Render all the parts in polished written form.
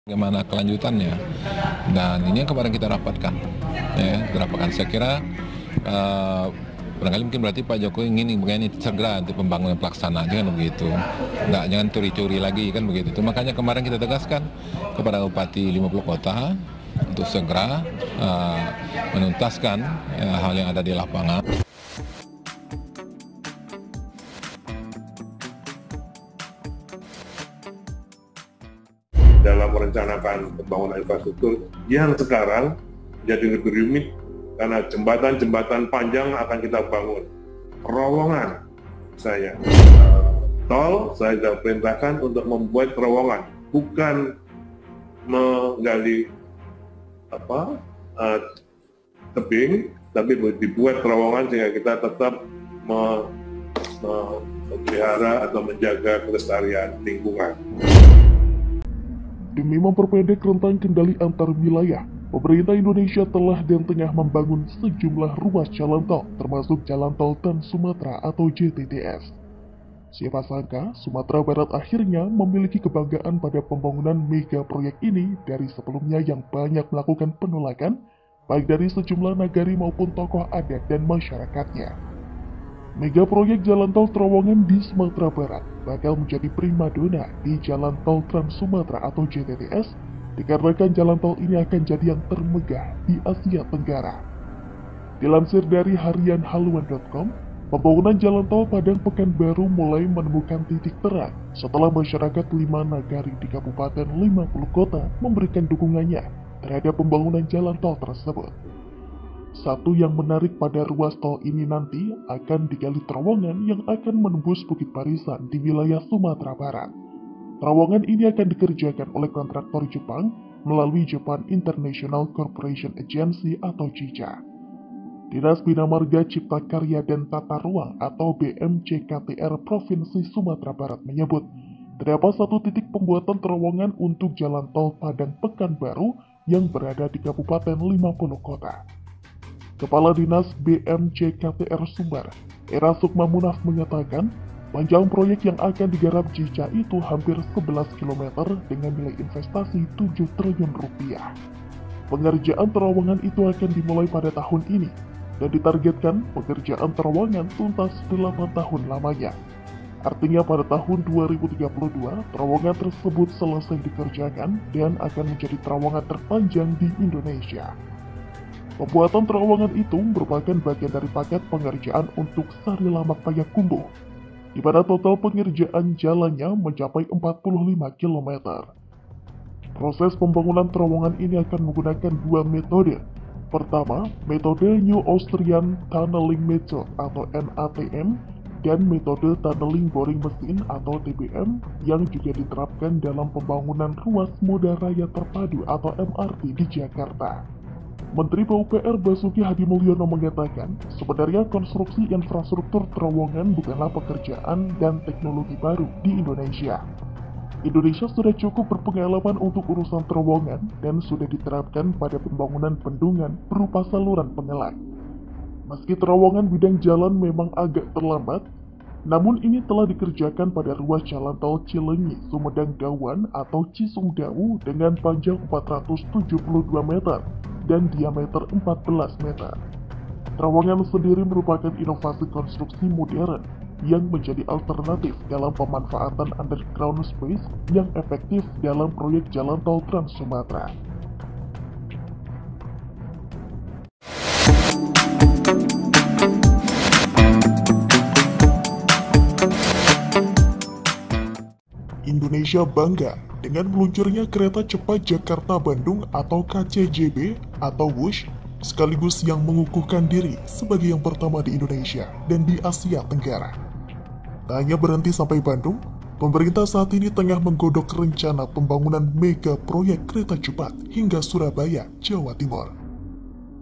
Bagaimana kelanjutannya, dan ini yang kemarin kita rapatkan, saya kira barangkali mungkin berarti Pak Jokowi ingin begini segera untuk pembangunan pelaksana, jangan begitu, jangan curi-curi lagi kan begitu. Itu makanya kemarin kita tegaskan kepada Bupati 50 kota untuk segera menuntaskan hal yang ada di lapangan. Dalam merencanakan pembangunan infrastruktur yang sekarang jadi lebih rumit karena jembatan-jembatan panjang akan kita bangun. Terowongan tol saya sudah perintahkan untuk membuat terowongan, bukan menggali tebing, tapi dibuat terowongan sehingga kita tetap memelihara atau menjaga kelestarian lingkungan. Demi memperpendek rentang kendali antar wilayah, pemerintah Indonesia telah dan tengah membangun sejumlah ruas jalan tol, termasuk Jalan Tol Trans Sumatera atau JTTS. Siapa sangka, Sumatera Barat akhirnya memiliki kebanggaan pada pembangunan mega proyek ini dari sebelumnya yang banyak melakukan penolakan, baik dari sejumlah nagari maupun tokoh adat dan masyarakatnya. Mega proyek Jalan Tol Terowongan di Sumatera Barat bakal menjadi primadona di Jalan Tol Trans Sumatera atau JTTS dikarenakan jalan tol ini akan jadi yang termegah di Asia Tenggara. Dilansir dari harian haluan.com, pembangunan jalan tol Padang Pekanbaru mulai menemukan titik terang setelah masyarakat 5 nagari di Kabupaten 50 kota memberikan dukungannya terhadap pembangunan jalan tol tersebut. Satu yang menarik pada ruas tol ini nanti akan digali terowongan yang akan menembus Bukit Barisan di wilayah Sumatera Barat. Terowongan ini akan dikerjakan oleh kontraktor Jepang melalui Japan International Corporation Agency atau JICA. Dinas Bina Marga Cipta Karya dan Tata Ruang atau BMCKTR Provinsi Sumatera Barat menyebut, terdapat satu titik pembuatan terowongan untuk jalan tol Padang Pekanbaru yang berada di Kabupaten 50 kota. Kepala Dinas BMCKTR Sumbar, Era Sukma Munaf mengatakan, panjang proyek yang akan digarap JICA itu hampir 11 km dengan nilai investasi 7 triliun rupiah. Pengerjaan terowongan itu akan dimulai pada tahun ini, dan ditargetkan pengerjaan terowongan tuntas 8 tahun lamanya. Artinya pada tahun 2032, terowongan tersebut selesai dikerjakan dan akan menjadi terowongan terpanjang di Indonesia. Pembuatan terowongan itu merupakan bagian dari paket pengerjaan untuk Sarilamak Payakumbuh, di mana total pengerjaan jalannya mencapai 45 km. Proses pembangunan terowongan ini akan menggunakan 2 metode. Pertama, metode New Austrian Tunneling Method atau NATM, dan metode Tunneling Boring Machine atau TBM yang juga diterapkan dalam pembangunan ruas moda raya terpadu atau MRT di Jakarta. Menteri PUPR Basuki Hadimulyono mengatakan, sebenarnya konstruksi infrastruktur terowongan bukanlah pekerjaan dan teknologi baru di Indonesia. Indonesia sudah cukup berpengalaman untuk urusan terowongan dan sudah diterapkan pada pembangunan bendungan berupa saluran pengelak. Meski terowongan bidang jalan memang agak terlambat, namun ini telah dikerjakan pada ruas jalan tol Cileunyi Sumedang Dawan atau Cisumdawu dengan panjang 472 meter dan diameter 14 meter. Terowongan sendiri merupakan inovasi konstruksi modern yang menjadi alternatif dalam pemanfaatan underground space yang efektif dalam proyek jalan tol Trans Sumatera. Indonesia bangga dengan meluncurnya kereta cepat Jakarta-Bandung atau KCJB atau WUSH, sekaligus yang mengukuhkan diri sebagai yang pertama di Indonesia dan di Asia Tenggara. Tak hanya berhenti sampai Bandung, pemerintah saat ini tengah menggodok rencana pembangunan mega proyek kereta cepat hingga Surabaya, Jawa Timur.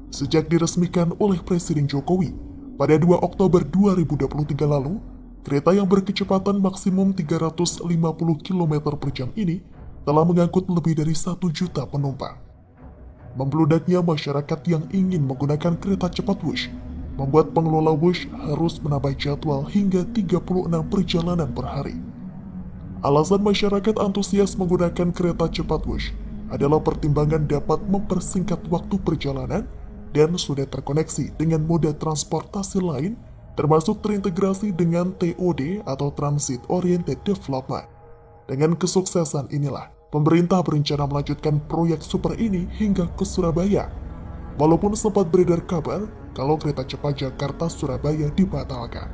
Sejak diresmikan oleh Presiden Jokowi pada 2 Oktober 2023 lalu, kereta yang berkecepatan maksimum 350 km per jam ini telah mengangkut lebih dari 1 juta penumpang. Membludaknya masyarakat yang ingin menggunakan kereta cepat WUSH membuat pengelola WUSH harus menambah jadwal hingga 36 perjalanan per hari. Alasan masyarakat antusias menggunakan kereta cepat WUSH adalah pertimbangan dapat mempersingkat waktu perjalanan dan sudah terkoneksi dengan moda transportasi lain, termasuk terintegrasi dengan TOD atau Transit Oriented Development. Dengan kesuksesan inilah, pemerintah berencana melanjutkan proyek super ini hingga ke Surabaya. Walaupun sempat beredar kabar kalau kereta cepat Jakarta-Surabaya dibatalkan.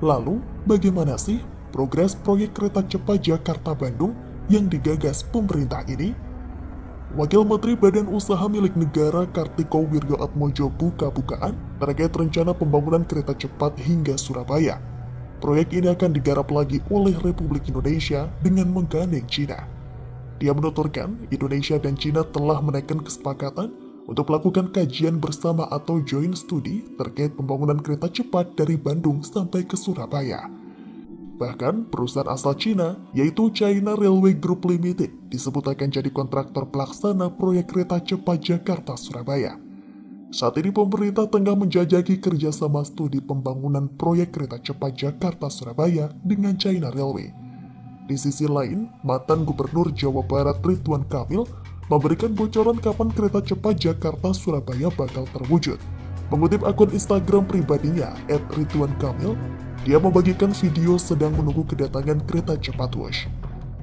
Lalu, bagaimana sih progres proyek kereta cepat Jakarta-Bandung yang digagas pemerintah ini? Wakil Menteri Badan Usaha Milik Negara Kartiko Wirjoatmojo buka-bukaan terkait rencana pembangunan kereta cepat hingga Surabaya. Proyek ini akan digarap lagi oleh Republik Indonesia dengan menggandeng Cina. Dia menuturkan, Indonesia dan Cina telah menaikkan kesepakatan untuk melakukan kajian bersama atau joint study terkait pembangunan kereta cepat dari Bandung sampai ke Surabaya. Bahkan, perusahaan asal Cina, yaitu China Railway Group Limited, disebut akan jadi kontraktor pelaksana proyek kereta cepat Jakarta-Surabaya. Saat ini pemerintah tengah menjajaki kerjasama studi pembangunan proyek kereta cepat Jakarta-Surabaya dengan China Railway. Di sisi lain, mantan Gubernur Jawa Barat Ridwan Kamil memberikan bocoran kapan kereta cepat Jakarta-Surabaya bakal terwujud. Mengutip akun Instagram pribadinya, @ridwankamil, dia membagikan video sedang menunggu kedatangan kereta cepat Wush.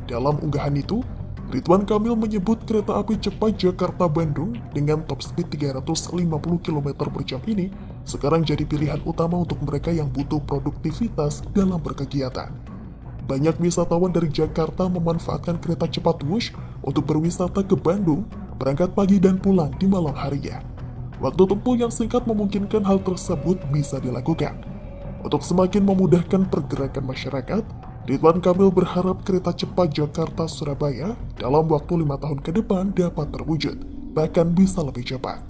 Dalam unggahan itu, Ridwan Kamil menyebut kereta api cepat Jakarta-Bandung dengan top speed 350 km per jam ini sekarang jadi pilihan utama untuk mereka yang butuh produktivitas dalam berkegiatan. Banyak wisatawan dari Jakarta memanfaatkan kereta cepat Wush untuk berwisata ke Bandung, berangkat pagi dan pulang di malam harinya. Waktu tempuh yang singkat memungkinkan hal tersebut bisa dilakukan. Untuk semakin memudahkan pergerakan masyarakat, Ridwan Kamil berharap kereta cepat Jakarta-Surabaya dalam waktu 5 tahun ke depan dapat terwujud, bahkan bisa lebih cepat.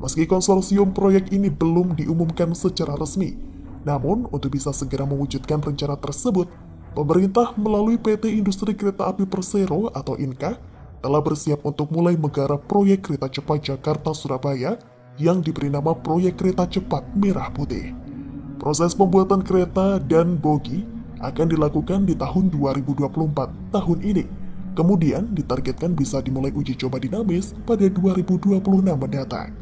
Meski konsorsium proyek ini belum diumumkan secara resmi, namun untuk bisa segera mewujudkan rencana tersebut, pemerintah melalui PT Industri Kereta Api Persero atau INKA telah bersiap untuk mulai menggarap proyek kereta cepat Jakarta-Surabaya yang diberi nama Proyek Kereta Cepat Merah Putih. Proses pembuatan kereta dan bogi akan dilakukan di tahun 2024 tahun ini. Kemudian ditargetkan bisa dimulai uji coba dinamis pada 2026 mendatang.